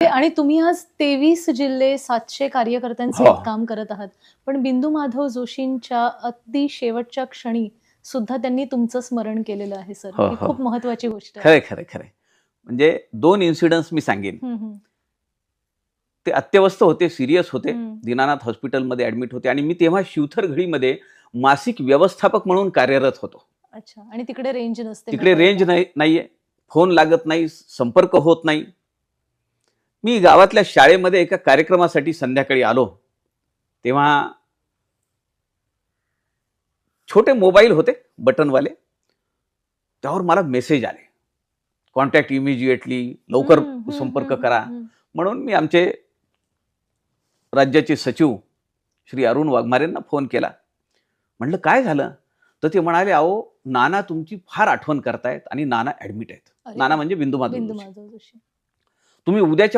आणि तुम्ही आज 23 जिल्हे 700 कार्यकर्त्यांचे हो. काम करत आहात. पण बिंदू माधव जोशींच्या अगदी शेवटच्या क्षणी सुद्धा त्यांनी तुमचं स्मरण केलेलं आहे सर. हो, ही हो. खूप महत्त्वाची गोष्ट आहे. खरंय, खरंय, खरंय. म्हणजे 2 इन्सिडेंट्स मी सांगेन. हं, हं. ते अत्यवस्थ होते, सीरियस होते. हं. दीनानाथ हॉस्पिटलमध्ये ॲडमिट होते आणि मी तेव्हा शिवथर घडीमध्ये मासिक व्यवस्थापक म्हणून कार्यरत होतो. अच्छा. आणि तिकडे रेंज नसते तिकडे रेंज मोबाईलला. नाहीये. फोन लागत नाही, संपर्क होत नाही. मी गावातल्या शाळेमध्ये एका कार्यक्रमासाठी संध्याकाळी आलो. तेव्हा छोटे मोबाईल होते बटनवाले. त्यावर मला मेसेज आले. कॉन्टॅक्ट इमिजिएटली, लवकर हं, हं, संपर्क हं, हं, करा. हं. म्हणून मी आमचे राज्याचे सचिव श्री अरुण वाघमारेंना फोन केला. म्हटलं काय झालं? तर ते म्हणाले, "अहो, नाना तुमची फार आठवण करतायत आणि नाना ॲडमिट आहेत." अरे नाना वाह! म्हणजे बिंदू माधव बिंदू जोशी. माधव जोशी. तुम्ही उद्याच्या